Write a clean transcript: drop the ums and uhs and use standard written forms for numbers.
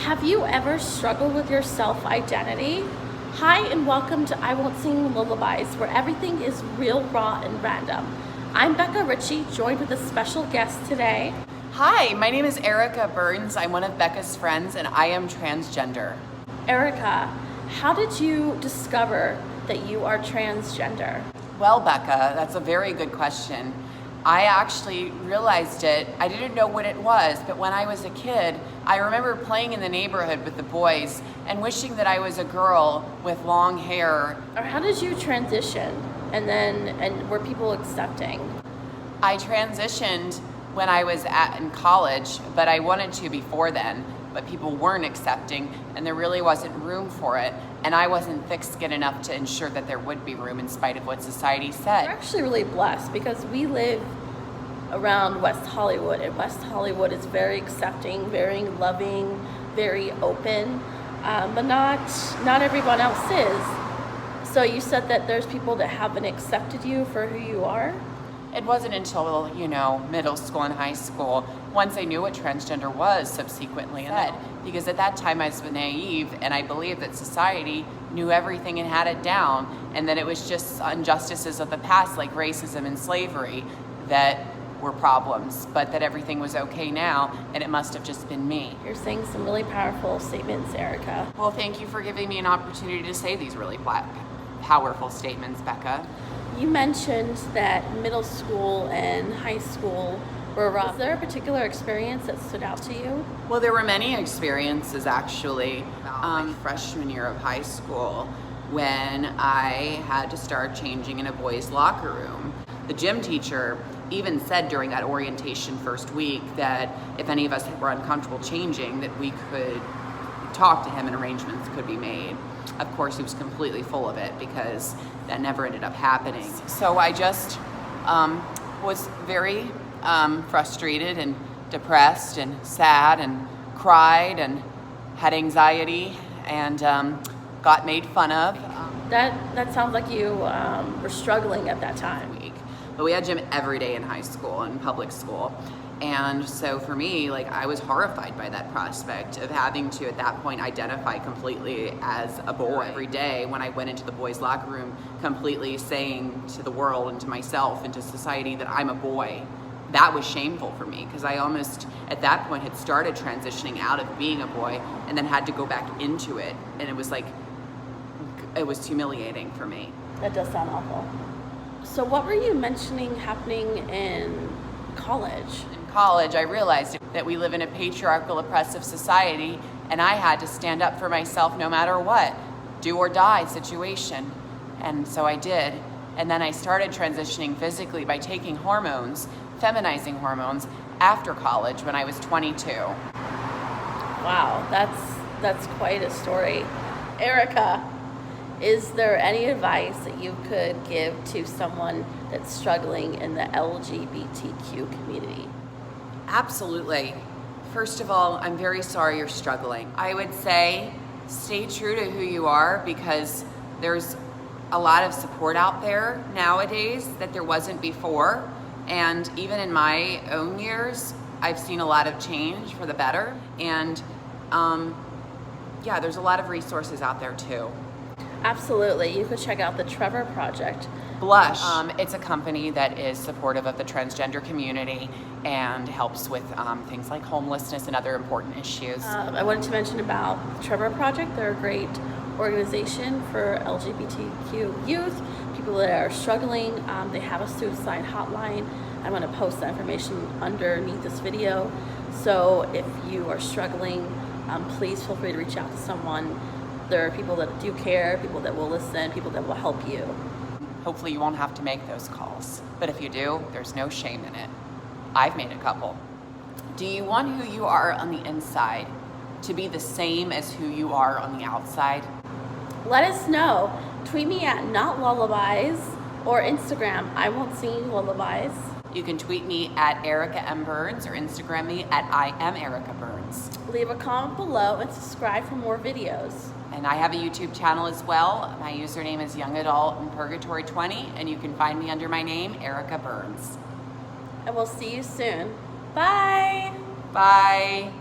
Have you ever struggled with your self-identity? Hi and welcome to I Won't Sing Lullabies, where everything is real, raw, and random. I'm Beka Ricci, joined with a special guest today. Hi, my name is Erica Burns. I'm one of Beka's friends and I am transgender. Erica, how did you discover that you are transgender? Well, Beka, that's a very good question. I actually realized it. I didn't know what it was, but when I was a kid, I remember playing in the neighborhood with the boys and wishing that I was a girl with long hair. Or how did you transition? And were people accepting? I transitioned when I was in college, but I wanted to before then, but people weren't accepting and there really wasn't room for it. And I wasn't thick-skinned enough to ensure that there would be room in spite of what society said. We're actually really blessed because we live around West Hollywood, and West Hollywood is very accepting, very loving, very open, but not everyone else is. So you said that there's people that haven't accepted you for who you are? It wasn't until, middle school and high school, once I knew what transgender was subsequently, because at that time I was naive and I believed that society knew everything and had it down, and that it was just injustices of the past like racism and slavery that were problems, but that everything was okay now and it must have just been me. You're saying some really powerful statements, Erica. Well, thank you for giving me an opportunity to say these really powerful statements, Beka. You mentioned that middle school and high school were rough. Was there a particular experience that stood out to you? Well, there were many experiences actually. My freshman year of high school, when I had to start changing in a boys' locker room. The gym teacher even said during that orientation first week that if any of us were uncomfortable changing, that we could talk to him and arrangements could be made. Of course, he was completely full of it because that never ended up happening. So I just was very frustrated and depressed and sad and cried and had anxiety and got made fun of. That sounds like you were struggling at that time. But we had gym every day in high school and public school. And so for me, I was horrified by that prospect of having to, at that point, identify completely as a boy every day when I went into the boys' locker room, completely saying to the world and to myself and to society that I'm a boy. That was shameful for me because I almost, at that point, had started transitioning out of being a boy and then had to go back into it. And it was humiliating for me. That does sound awful. So what were you mentioning happening in college? In college, I realized that we live in a patriarchal, oppressive society, and I had to stand up for myself no matter what, do or die situation. And so I did. And then I started transitioning physically by taking hormones, feminizing hormones, after college when I was 22. Wow, that's quite a story. Erica, is there any advice that you could give to someone that's struggling in the LGBTQ community? Absolutely. First of all, I'm very sorry you're struggling. I would say stay true to who you are because there's a lot of support out there nowadays that there wasn't before. And even in my own years, I've seen a lot of change for the better. And there's a lot of resources out there too. Absolutely. You could check out the Trevor Project. Blush. It's a company that is supportive of the transgender community and helps with things like homelessness and other important issues. I wanted to mention about the Trevor Project. They're a great organization for LGBTQ youth, people that are struggling. They have a suicide hotline. I'm going to post that information underneath this video. So if you are struggling, please feel free to reach out to someone. There are people that do care, people that will listen, people that will help you. Hopefully you won't have to make those calls. But if you do, there's no shame in it. I've made a couple. Do you want who you are on the inside to be the same as who you are on the outside? Let us know. Tweet me at Not Lullabies or Instagram, I Won't Sing Lullabies. You can tweet me at Erica M. Burns or Instagram me at I am Erica Burns. Leave a comment below and subscribe for more videos. And I have a YouTube channel as well. My username is Young Adult in Purgatory 20, and you can find me under my name, Erica Burns. And we'll see you soon. Bye. Bye.